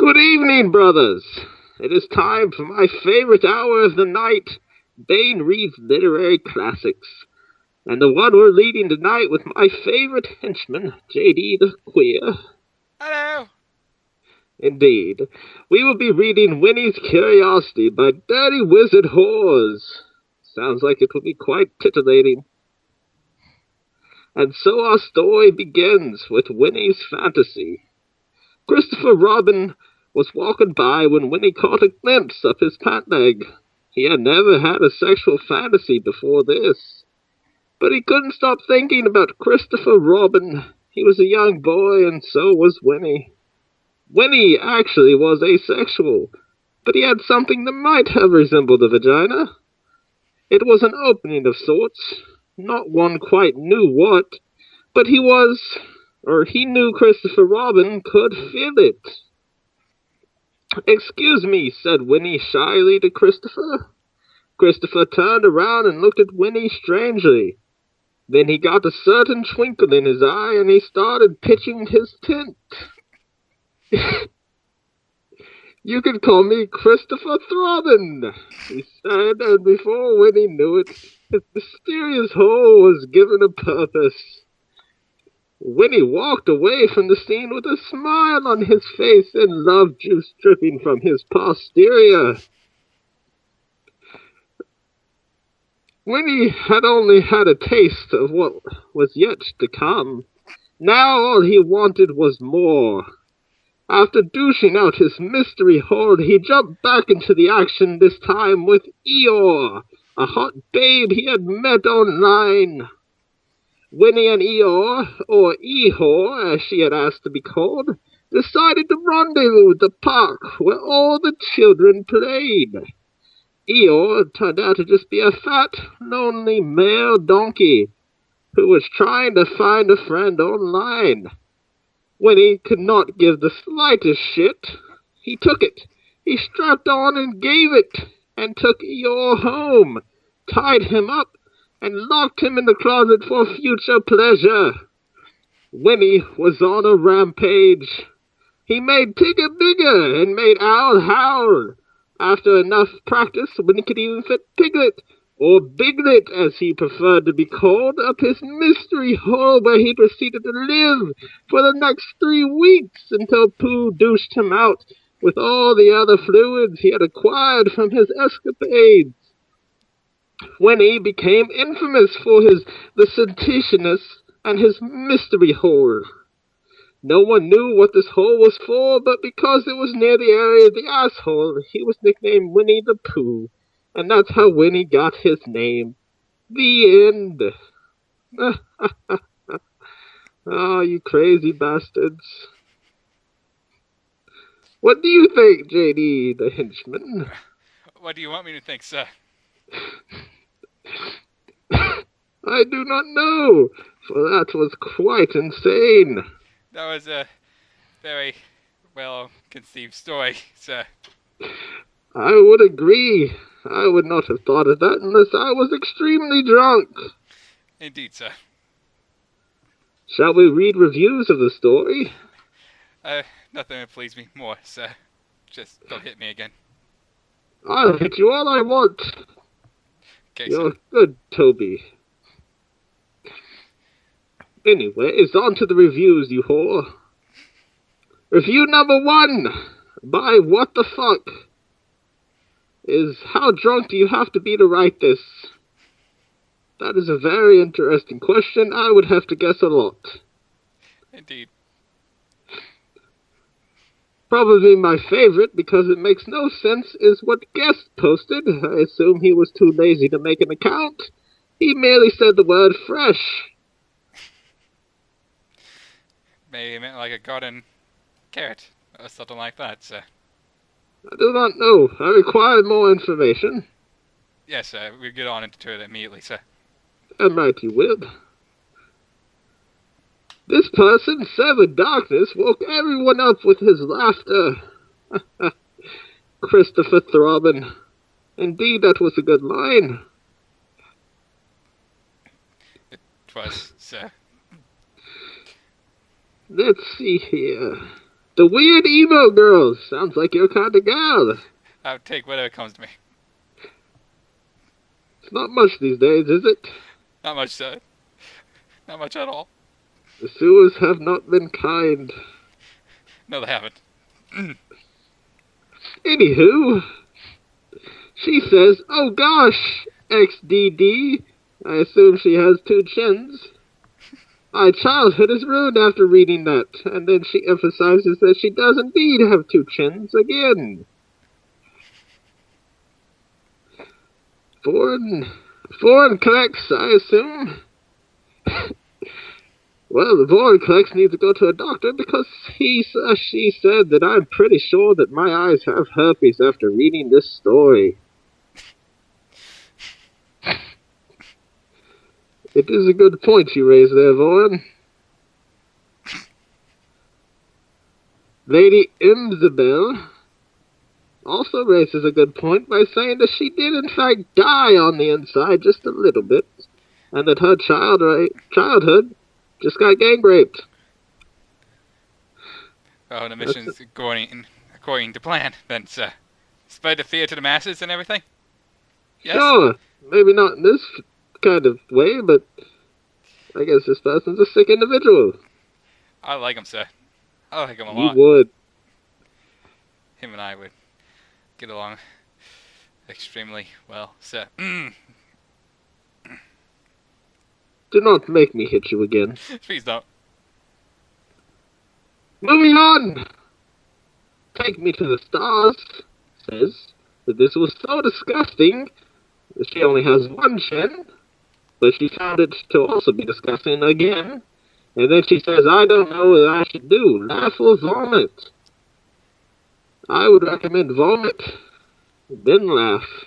Good evening, brothers. It is time for my favorite hour of the night. Bane reads literary classics. And the one we're leading tonight with my favorite henchman, J.D. the Queer. Hello! Indeed. We will be reading Winnie's Curiosity by Dirtywizardwhores. Sounds like it will be quite titillating. And so our story begins with Winnie's fantasy. Christopher Robin was walking by when Winnie caught a glimpse of his pant leg. He had never had a sexual fantasy before this. But he couldn't stop thinking about Christopher Robin. He was a young boy, and so was Winnie. Winnie actually was asexual, but he had something that might have resembled a vagina. It was an opening of sorts. Not one quite knew what, but he knew Christopher Robin could feel it. "Excuse me," said Winnie shyly to Christopher. Christopher turned around and looked at Winnie strangely. Then he got a certain twinkle in his eye and he started pitching his tent. "You can call me Christopher Throbbin," he said, and before Winnie knew it, his mysterious hole was given a purpose. Winnie walked away from the scene with a smile on his face and love juice dripping from his posterior. Winnie had only had a taste of what was yet to come. Now all he wanted was more. After douching out his mystery hole, he jumped back into the action, this time with Eeyore, a hot babe he had met online. Winnie and Eeyore, or Eeyore as she had asked to be called, decided to rendezvous at the park where all the children played. Eeyore turned out to just be a fat, lonely male donkey who was trying to find a friend online. Winnie could not give the slightest shit. He took it. He strapped on and gave it, and took Eeyore home, tied him up, and locked him in the closet for future pleasure. Winnie was on a rampage. He made Tigger bigger and made Owl howl. After enough practice, Winnie could even fit Piglet, or Biglet as he preferred to be called, up his mystery hole where he proceeded to live for the next 3 weeks until Pooh douched him out with all the other fluids he had acquired from his escapades. Winnie became infamous for his licentiousness and his mystery hole. No one knew what this hole was for, but because it was near the area of the asshole, he was nicknamed Winnie-the-Pooh, and that's how Winnie got his name. The end. Oh, you crazy bastards. What do you think, J.D. the henchman? What do you want me to think, sir? I do not know, for that was quite insane. That was a very well-conceived story, sir. I would agree. I would not have thought of that unless I was extremely drunk. Indeed, sir. Shall we read reviews of the story? Nothing would please me more, sir. Just don't hit me again. I'll hit you all I want. Okay, You're sir. good, Toby. Anyways, on to the reviews, you whore. Review number 1 by What the Fuck is how drunk do you have to be to write this? That is a very interesting question. I would have to guess a lot. Indeed. Probably my favorite, because it makes no sense, is what Guest posted. I assume he was too lazy to make an account. He merely said the word fresh. Maybe it meant like a garden carrot or something like that, sir. I do not know. I require more information. Yes, sir. We'll get on into it immediately, sir. And right you will. This person, Seven Darkness, woke everyone up with his laughter. Christopher Throbbin. Indeed, that was a good line. It was, sir. Let's see here. The weird emo girl. Sounds like your kind of girl. I'll take whatever comes to me. It's not much these days, is it? Not much, sir. Not much at all. The sewers have not been kind. No, they haven't. Anywho, she says, "Oh gosh, XDD. I assume she has 2 chins. My childhood is ruined after reading that." And then she emphasizes that she does indeed have 2 chins again. Foreign collects, I assume. Well, the Vortex needs to go to a doctor because she said that I'm pretty sure that my eyes have herpes after reading this story. It is a good point you raised there, Voren. Lady Imzabel also raises a good point by saying that she did in fact die on the inside just a little bit, and that her childhood just got gang raped. Oh, the mission's going according to plan, then, sir. Spread the fear to the masses and everything? Yes? Sure, maybe not in this kind of way, but I guess this person's a sick individual. I like him, sir. I like him a lot. You would. Him and I would get along extremely well, sir. Do not make me hit you again. Please don't. Moving on! Take Me to the Stars says that this was so disgusting that she only has 1 chin, but she found it to also be disgusting again. And then she says, I don't know what I should do, laugh or vomit. I would recommend vomit, then laugh.